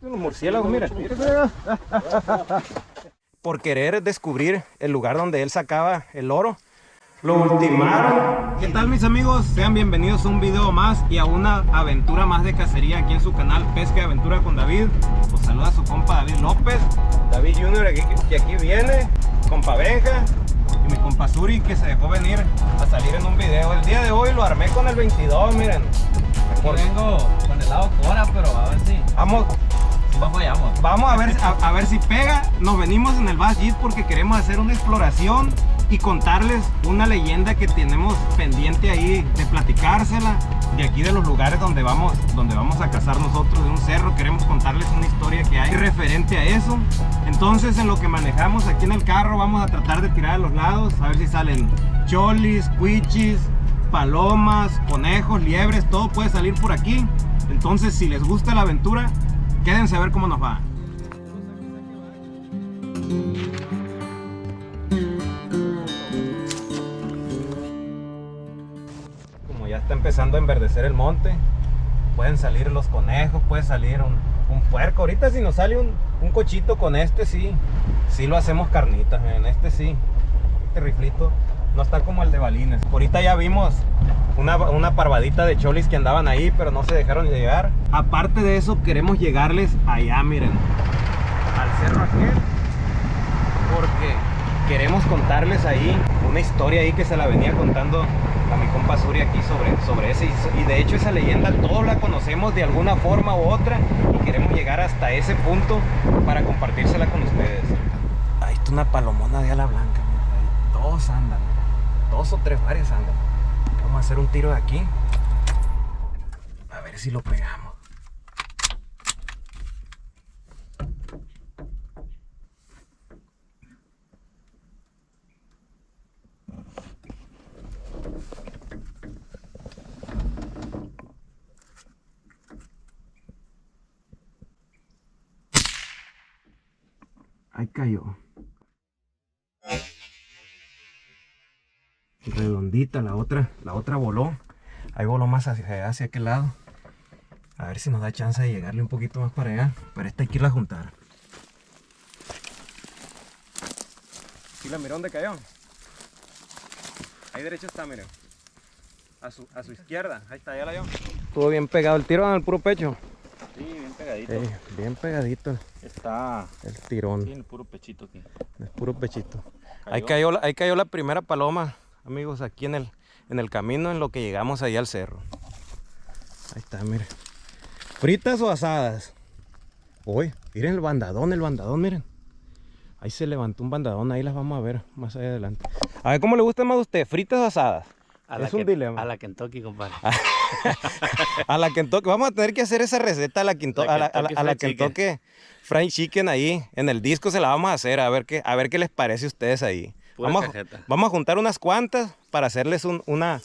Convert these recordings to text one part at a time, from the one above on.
Unos murciélagos, mira. Por querer descubrir el lugar donde él sacaba el oro, lo ultimaron. ¿Qué tal, mis amigos? Sean bienvenidos a un video más y a una aventura más de cacería aquí en su canal Pesca y Aventura con David. Os saluda su compa David López, David Junior que aquí viene, compa Benja y mi compa Suri, que se dejó venir a salir en un video. El día de hoy lo armé con el 22, miren. Aquí vengo con el lado Cora, pero a ver si no fallamos. Vamos a ver si pega. Nos venimos en el Bass Jeep porque queremos hacer una exploración y contarles una leyenda que tenemos pendiente ahí de platicársela, de aquí de los lugares donde vamos a cazar nosotros, de un cerro. Queremos contarles una historia que hay referente a eso. Entonces, en lo que manejamos aquí en el carro, vamos a tratar de tirar a los lados, a ver si salen cholis, cuichis, palomas, conejos, liebres, todo puede salir por aquí. Entonces, si les gusta la aventura, quédense a ver cómo nos va. Como ya está empezando a enverdecer el monte, pueden salir los conejos, puede salir un puerco. Ahorita si nos sale un cochito con este, sí lo hacemos carnitas, miren. Este riflito no está como el de balines. Ahorita ya vimos una parvadita de cholis que andaban ahí, pero no se dejaron llegar. Aparte de eso, queremos llegarles allá, miren, al cerro aquel, porque queremos contarles ahí una historia ahí que se la venía contando a mi compa Suri aquí sobre ese. Y de hecho esa leyenda todos la conocemos de alguna forma u otra y queremos llegar hasta ese punto para compartírsela con ustedes. Ahí está una palomona de ala blanca, ahí dos andan, dos o tres, varias andan. Vamos a hacer un tiro de aquí, a ver si lo pegamos. Ahí cayó. Redondita, la otra voló. Ahí voló más hacia aquel lado. A ver si nos da chance de llegarle un poquito más para allá. Pero esta hay que irla a juntar. ¿Sí la miró dónde cayó? Ahí derecho está, miren. A su izquierda. Ahí está, ya la vio. Estuvo bien pegado el tiro en el puro pecho. Sí, bien pegadito. Bien pegadito. Está el tirón. Sí, en el puro pechito aquí. El puro pechito. Ahí cayó la primera paloma, amigos, aquí en el camino, en lo que llegamos ahí al cerro. Ahí está, miren. ¿Fritas o asadas? Uy, miren el bandadón, miren. Ahí se levantó un bandadón, ahí las vamos a ver más allá adelante. A ver, ¿cómo le gusta más a usted? ¿Fritas o asadas? Es un dilema. A la Kentucky, compadre. A la Kentucky. Vamos a tener que hacer esa receta a la Kentucky Fried Chicken ahí. En el disco se la vamos a hacer. A ver qué les parece a ustedes ahí. Vamos a juntar unas cuantas para hacerles una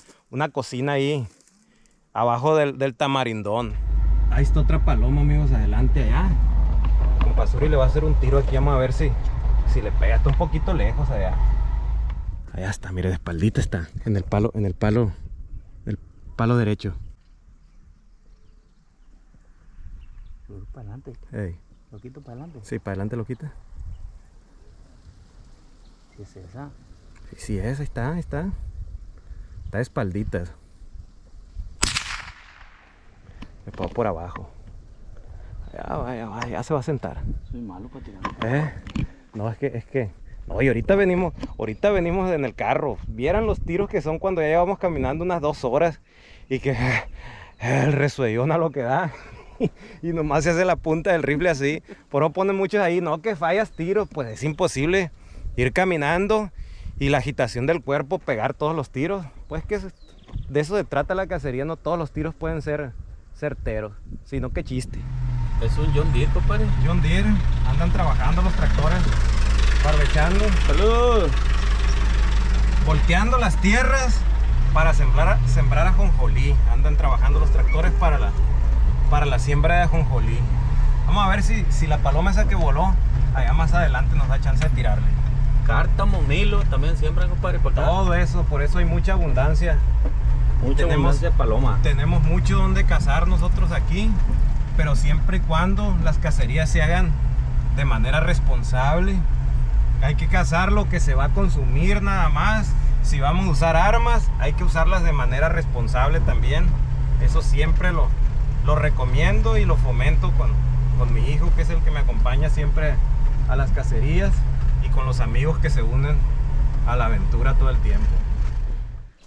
cocina ahí abajo del tamarindón. Ahí está otra paloma, amigos, adelante allá. Compa Suri le va a hacer un tiro aquí. Vamos a ver si le pega. Está un poquito lejos allá. Allá está, mire, de espaldita está. En el palo derecho. Para adelante. Hey. Lo quito para adelante. Sí, para adelante lo quita. ¿Qué es esa? Sí, esa está. Está de espalditas. Me pongo por abajo. Ya se va a sentar. Soy malo para tirar. No, es que. No, y ahorita venimos en el carro. Vieran los tiros que son cuando ya llevamos caminando unas 2 horas. Y que el resuellón a lo que da. Y nomás se hace la punta del rifle así. Por eso ponen muchos ahí, no, que fallas tiros. Pues es imposible ir caminando y la agitación del cuerpo pegar todos los tiros. Pues que de eso se trata la cacería. No todos los tiros pueden ser certeros, sino que chiste. Es un John Deere, compadre. John Deere, andan trabajando los tractores, barbechando. ¡Salud! Volteando las tierras para sembrar ajonjolí. Andan trabajando los tractores para la siembra de ajonjolí. Vamos a ver si la paloma esa que voló allá más adelante nos da chance de tirarle. Cártamo, Nilo, también siembran, compadre, por acá. Todo eso, por eso hay mucha abundancia. Mucha abundancia de paloma. Tenemos mucho donde cazar nosotros aquí. pero siempre y cuando las cacerías se hagan de manera responsable. Hay que cazar lo que se va a consumir nada más. Si vamos a usar armas, hay que usarlas de manera responsable también. Eso siempre lo recomiendo y lo fomento con mi hijo, que es el que me acompaña siempre a las cacerías, y con los amigos que se unen a la aventura todo el tiempo.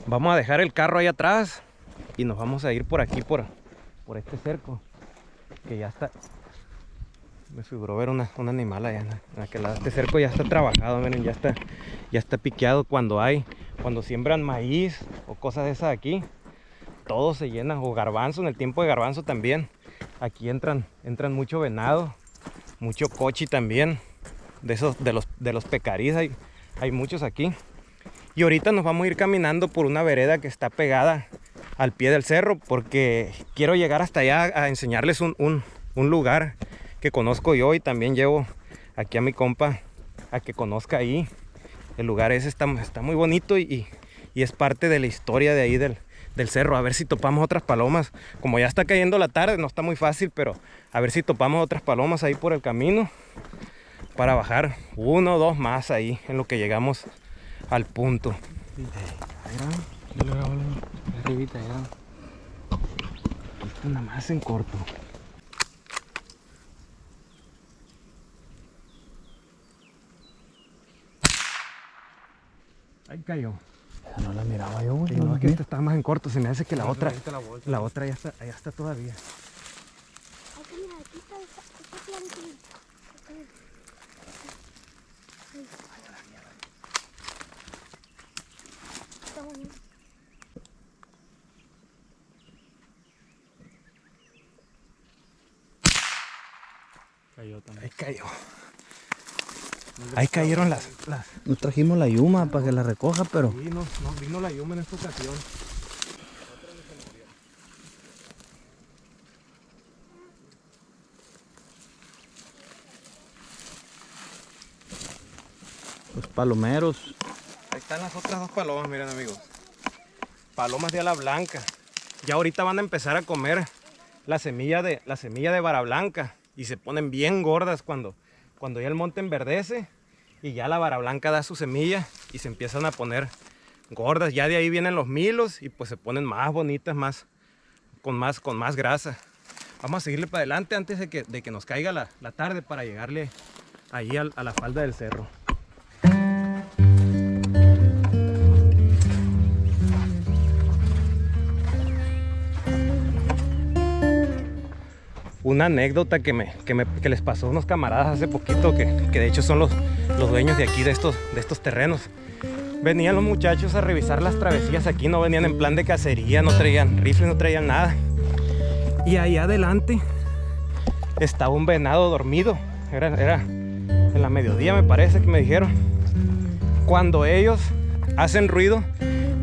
Vamos a dejar el carro ahí atrás y nos vamos a ir por aquí, por este cerco, que ya está. Me figuró ver un animal allá en aquel lado. Este cerco ya está trabajado, miren, ya está piqueado. Cuando siembran maíz o cosas de esas aquí, todo se llena, o garbanzo, en el tiempo de garbanzo también. Aquí entran mucho venado, mucho cochi también, de los pecarís, hay muchos aquí. Y ahorita nos vamos a ir caminando por una vereda que está pegada al pie del cerro, porque quiero llegar hasta allá a enseñarles un lugar que conozco yo, y también llevo aquí a mi compa a que conozca ahí. El lugar ese está muy bonito y es parte de la historia de ahí del cerro. A ver si topamos otras palomas. Como ya está cayendo la tarde, no está muy fácil, pero a ver si topamos otras palomas ahí por el camino para bajar 1 o 2 más ahí en lo que llegamos al punto. Arribita ya. Esto nada más en corto. Ahí cayó. No la miraba yo, güey. No, es que esta está más en corto. Se me hace que la otra ya está todavía. Aquí, mira, aquí está clarito. Está bonito. Cayó también. Ahí cayó. Ahí cayeron las... Nos trajimos la yuma para que la recoja, pero... Sí, no vino la yuma en esta ocasión. Los palomeros. Ahí están las otras 2 palomas, miren amigos. Palomas de ala blanca. Ya ahorita van a empezar a comer la semilla de vara blanca. Y se ponen bien gordas cuando ya el monte enverdece. Y ya la vara blanca da su semilla y se empiezan a poner gordas. Ya de ahí vienen los milos y pues se ponen más bonitas, con más grasa. Vamos a seguirle para adelante antes de que nos caiga la tarde, para llegarle ahí a la falda del cerro. Una anécdota que les pasó a unos camaradas hace poquito, que de hecho son los dueños de aquí, de estos terrenos. Venían los muchachos a revisar las travesías aquí, no venían en plan de cacería, no traían rifles, no traían nada. Y ahí adelante estaba un venado dormido. Era en la mediodía, me parece que me dijeron. Cuando ellos hacen ruido,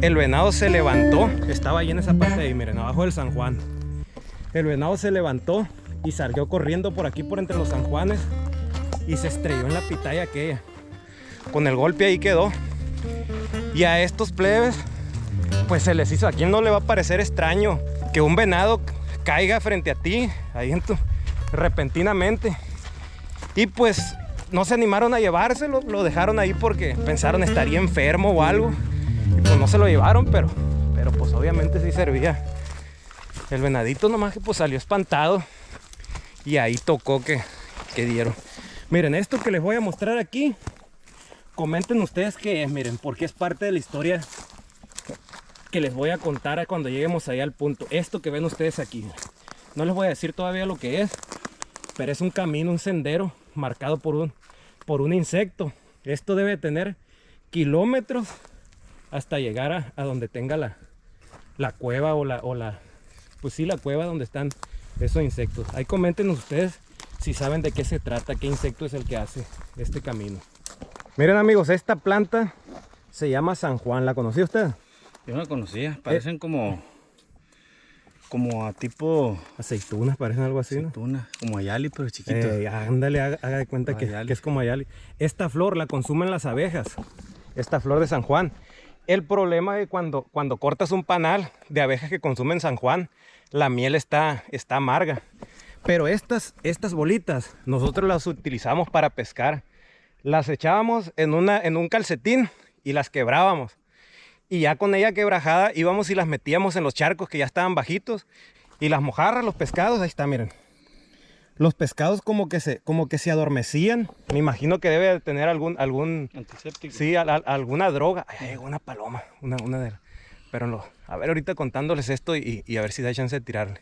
el venado se levantó. Estaba ahí en esa parte de ahí, miren, abajo del San Juan. El venado se levantó y salió corriendo por aquí, por entre los San Juanes, y se estrelló en la pitaya aquella. Con el golpe ahí quedó. Y a estos plebes, pues se les hizo, ¿a quién no le va a parecer extraño que un venado caiga frente a ti, ahí repentinamente? Y pues no se animaron a llevárselo, lo dejaron ahí porque pensaron estaría enfermo o algo. Y pues no se lo llevaron, pero pues obviamente sí servía. El venadito nomás que pues salió espantado. Y ahí tocó que dieron. Miren, esto que les voy a mostrar aquí, comenten ustedes qué es, miren, porque es parte de la historia que les voy a contar cuando lleguemos allá al punto. Esto que ven ustedes aquí, no les voy a decir todavía lo que es, pero es un camino, un sendero marcado por un insecto. Esto debe tener kilómetros hasta llegar a donde tenga la cueva pues sí, la cueva donde están esos insectos. Ahí comenten ustedes si saben de qué se trata, qué insecto es el que hace este camino. Miren amigos, esta planta se llama San Juan. ¿La conocía usted? Yo no la conocía, parecen como a tipo... aceitunas, parecen algo así, aceituna, ¿no? Como ayali, pero chiquito. Ándale, haga de cuenta que es como ayali. Esta flor la consumen las abejas, esta flor de San Juan. El problema es cuando cortas un panal de abejas que consumen San Juan, la miel está amarga. Pero estas bolitas nosotros las utilizamos para pescar. Las echábamos en un calcetín y las quebrábamos. Y ya con ella quebrajada íbamos y las metíamos en los charcos que ya estaban bajitos. Y las mojarras, los pescados, ahí está, miren. Los pescados como que se adormecían. Me imagino que debe de tener algún antiséptico. Sí, alguna droga. Ay, hay una paloma, una de las. Pero no. A ver, ahorita contándoles esto y a ver si da chance de tirarle.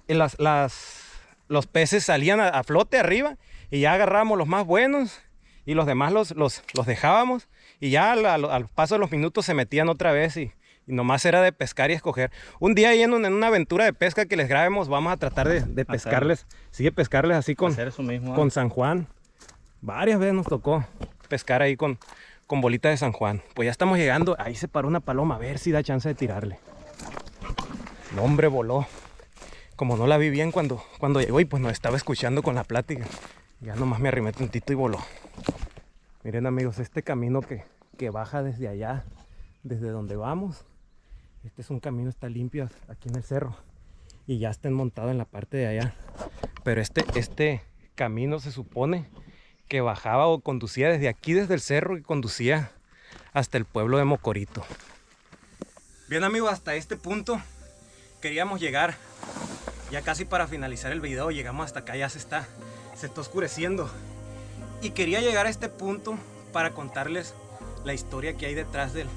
Y los peces salían a flote arriba y ya agarrábamos los más buenos y los demás los dejábamos y ya al paso de los minutos se metían otra vez y nomás era de pescar y escoger. Un día ahí en una aventura de pesca que les grabemos vamos a tratar de pescarles, pescarles así con San Juan. Varias veces nos tocó pescar ahí con bolitas de San Juan. Pues ya estamos llegando, ahí se paró una paloma, a ver si da chance de tirarle. El hombre voló. Como no la vi bien cuando llegó y pues nos estaba escuchando con la plática. Ya nomás me arrimé tantito y voló. Miren amigos, este camino que baja desde allá, desde donde vamos. Este es un camino, está limpio aquí en el cerro. Y ya están montados en la parte de allá. Pero este camino se supone que bajaba o conducía desde aquí, desde el cerro, y conducía hasta el pueblo de Mocorito. Bien amigos, hasta este punto queríamos llegar. Ya casi para finalizar el video, llegamos hasta acá, ya se está oscureciendo. Y quería llegar a este punto para contarles la historia que hay detrás del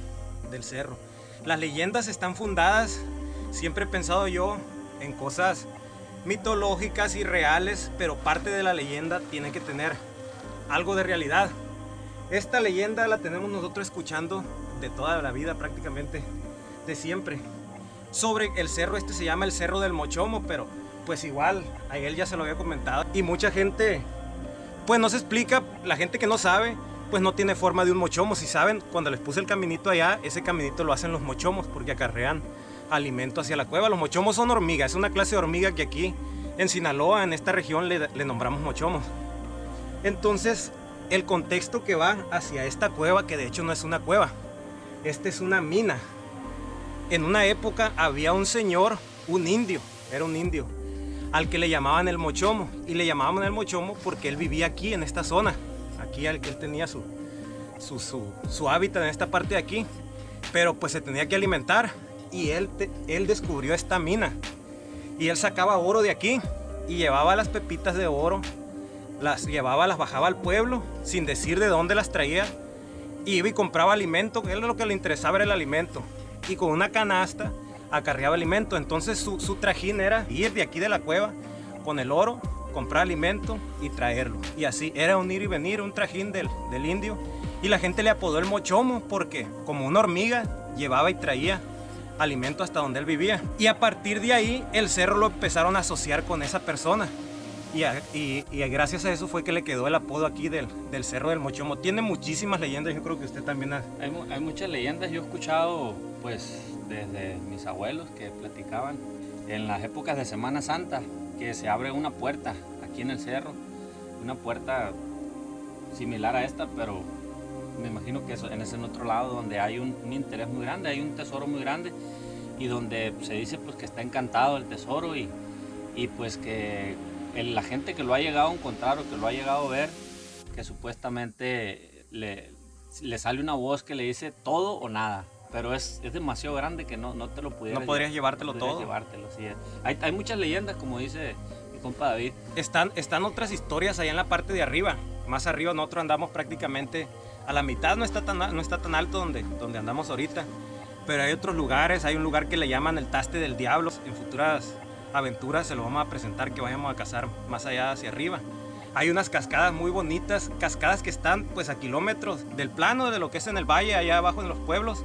cerro. Las leyendas están fundadas, siempre he pensado yo en cosas mitológicas y reales, pero parte de la leyenda tiene que tener algo de realidad. Esta leyenda la tenemos nosotros escuchando de toda la vida, prácticamente de siempre. Sobre el cerro, se llama el Cerro del Mochomo, pero pues igual a él ya se lo había comentado y mucha gente pues no se explica. La gente que no sabe pues no tiene forma de un mochomo. Si saben, cuando les puse el caminito allá, ese caminito lo hacen los mochomos porque acarrean alimento hacia la cueva. Los mochomos son hormigas, es una clase de hormiga que aquí en Sinaloa, en esta región, le nombramos mochomos. Entonces el contexto que va hacia esta cueva, que de hecho no es una cueva, esta es una mina. En una época había un señor, un indio, era un indio, al que le llamaban el mochomo. Y le llamaban el mochomo porque él vivía aquí en esta zona. Aquí él tenía su hábitat en esta parte de aquí. Pero pues se tenía que alimentar. Y él descubrió esta mina. Y él sacaba oro de aquí. Y llevaba las pepitas de oro. Las bajaba al pueblo sin decir de dónde las traía. Y iba y compraba alimento. Él lo que le interesaba era el alimento. Y con una canasta acarreaba alimento. Entonces su trajín era ir de aquí de la cueva con el oro, comprar alimento y traerlo. Y así era un ir y venir, un trajín del indio. Y la gente le apodó el mochomo porque como una hormiga llevaba y traía alimento hasta donde él vivía. Y a partir de ahí el cerro lo empezaron a asociar con esa persona. Y gracias a eso fue que le quedó el apodo aquí del Cerro del Mochomo. Tiene muchísimas leyendas, yo creo que usted también Hay muchas leyendas, yo he escuchado pues desde mis abuelos que platicaban en las épocas de Semana Santa que se abre una puerta aquí en el cerro, una puerta similar a esta, pero me imagino que en ese otro lado donde hay un interés muy grande, hay un tesoro muy grande y donde se dice pues que está encantado el tesoro y pues que la gente que lo ha llegado a encontrar o que lo ha llegado a ver, que supuestamente le sale una voz que le dice todo o nada, pero es demasiado grande que no te lo pudieras. No podrías llevártelo todo. Llevártelo, sí. Hay muchas leyendas, como dice mi compa David. Están otras historias allá en la parte de arriba. Más arriba nosotros andamos prácticamente a la mitad, no está tan alto donde andamos ahorita. Pero hay otros lugares, hay un lugar que le llaman el Taste del Diablo. En futuras aventuras se lo vamos a presentar, que vayamos a cazar más allá hacia arriba. Hay unas cascadas muy bonitas, cascadas que están pues a kilómetros del plano de lo que es en el valle, allá abajo en los pueblos.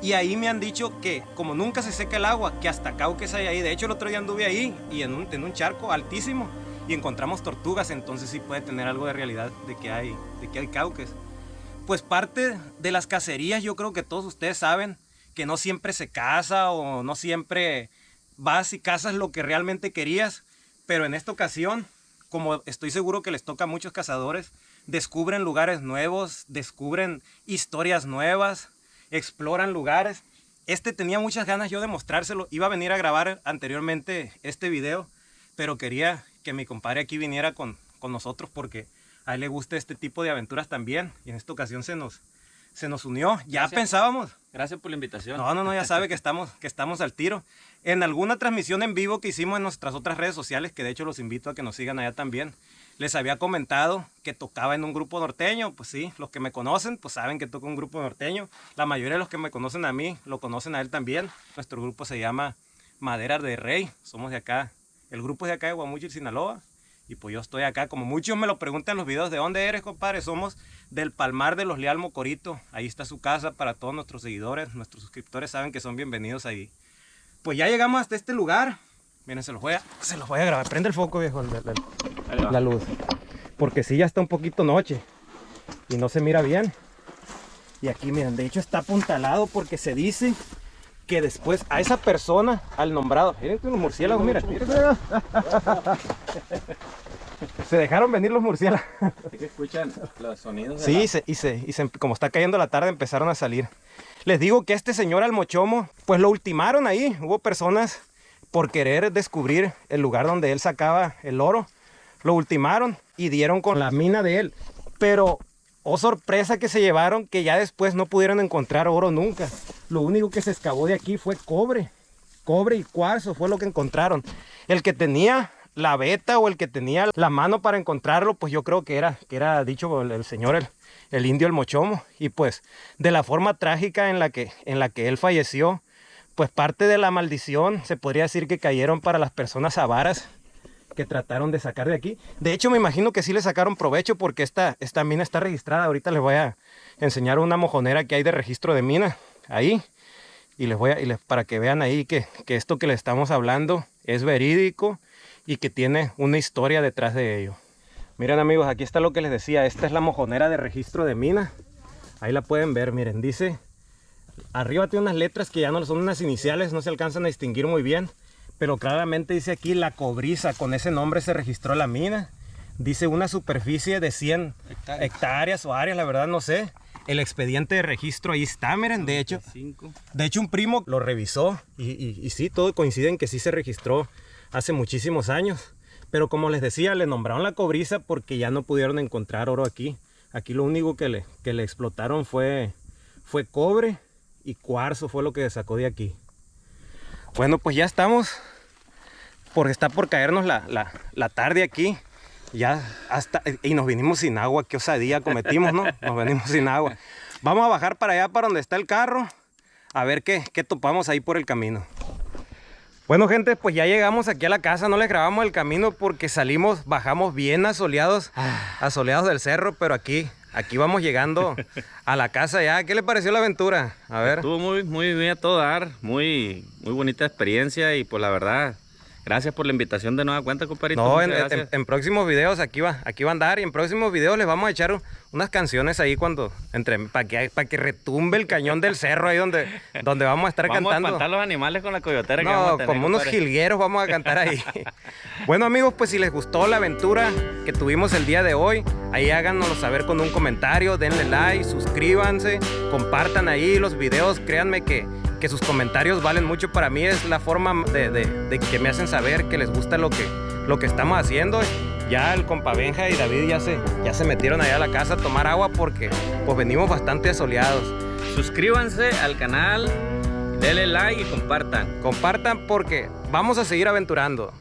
Y ahí me han dicho que como nunca se seca el agua, que hasta cauques hay ahí. De hecho el otro día anduve ahí y en un charco altísimo y encontramos tortugas, entonces sí puede tener algo de realidad de que hay cauques. Pues parte de las cacerías, yo creo que todos ustedes saben que no siempre se caza o no siempre vas y cazas lo que realmente querías, pero en esta ocasión, como estoy seguro que les toca a muchos cazadores, descubren lugares nuevos, descubren historias nuevas, exploran lugares. Tenía muchas ganas yo de mostrárselo, iba a venir a grabar anteriormente este video, pero quería que mi compadre aquí viniera con nosotros porque a él le gusta este tipo de aventuras también. Y en esta ocasión se nos unió. Ya pensábamos. Gracias por la invitación. No, ya sabe que estamos al tiro. En alguna transmisión en vivo que hicimos en nuestras otras redes sociales, que de hecho los invito a que nos sigan allá también, les había comentado que tocaba en un grupo norteño. Pues sí, los que me conocen pues saben que toco en un grupo norteño. La mayoría de los que me conocen a mí lo conocen a él también. Nuestro grupo se llama Madera de Rey. Somos de acá. El grupo es de acá de Guamúchil, Sinaloa. Y pues yo estoy acá, como muchos me lo preguntan en los videos, ¿de dónde eres, compadre? Somos del Palmar de los Leal Mocorito. Ahí está su casa para todos nuestros seguidores, nuestros suscriptores saben que son bienvenidos ahí. Pues ya llegamos hasta este lugar. Miren, se los voy a grabar. Prende el foco, viejo, la luz. Porque sí, ya está un poquito noche y no se mira bien. Y aquí, miren, de hecho está apuntalado porque se dice que después a esa persona, al nombrado, miren unos murciélagos, miren. Se dejaron venir los murciélagos. ¿Sí escuchan los sonidos? Sí, como está cayendo la tarde empezaron a salir. Les digo que este señor al Mochomo, pues lo ultimaron ahí. Hubo personas por querer descubrir el lugar donde él sacaba el oro. Lo ultimaron y dieron con la mina de él. Pero, oh sorpresa que se llevaron, que ya después no pudieron encontrar oro nunca. Lo único que se excavó de aquí fue cobre. Cobre y cuarzo fue lo que encontraron. El que tenía la veta o el que tenía la mano para encontrarlo, pues yo creo que era dicho el señor, el indio el Mochomo. Y pues de la forma trágica en la que él falleció, pues parte de la maldición se podría decir que cayeron para las personas avaras que trataron de sacar de aquí. De hecho me imagino que sí le sacaron provecho porque esta mina está registrada. Ahorita les voy a enseñar una mojonera que hay de registro de mina ahí. Y para que vean ahí que esto que les estamos hablando es verídico y que tiene una historia detrás de ello. Miren amigos, aquí está lo que les decía. Esta es la mojonera de registro de mina. Ahí la pueden ver, miren, dice, arriba tiene unas letras que ya no son unas iniciales, no se alcanzan a distinguir muy bien, pero claramente dice aquí La Cobriza. Con ese nombre se registró la mina. Dice una superficie de 100 hectáreas o áreas, la verdad no sé. El expediente de registro ahí está, miren, de hecho un primo lo revisó y sí, todo coincide en que sí se registró hace muchísimos años. Pero como les decía, le nombraron La Cobriza porque ya no pudieron encontrar oro aquí. Aquí lo único que le explotaron fue cobre y cuarzo, fue lo que sacó de aquí. Bueno, pues ya estamos, porque está por caernos la tarde aquí. Ya y nos vinimos sin agua. Qué osadía cometimos, ¿no? Nos venimos sin agua. Vamos a bajar para allá, para donde está el carro, a ver qué topamos ahí por el camino. Bueno gente, pues ya llegamos aquí a la casa. No les grabamos el camino porque bajamos bien asoleados del cerro, pero aquí vamos llegando a la casa ya. ¿Qué le pareció la aventura? A ver. Estuvo muy bien a todo dar, muy bonita experiencia y pues la verdad, gracias por la invitación de nueva cuenta, compadrito. No, en próximos videos aquí va a andar, y en próximos videos les vamos a echar unas canciones ahí para que retumbe el cañón del cerro ahí donde vamos a estar cantando. Vamos a espantar los animales con la coyotera. No, que vamos a tener, como unos jilgueros vamos a cantar ahí. Bueno amigos, pues si les gustó la aventura que tuvimos el día de hoy, ahí háganoslo saber con un comentario, denle like, suscríbanse, compartan ahí los videos. Créanme que sus comentarios valen mucho para mí. Es la forma de que me hacen saber que les gusta lo que estamos haciendo. Ya el compa Benja y David ya se metieron allá a la casa a tomar agua porque pues venimos bastante asoleados. Suscríbanse al canal, denle like y compartan. Compartan porque vamos a seguir aventurando.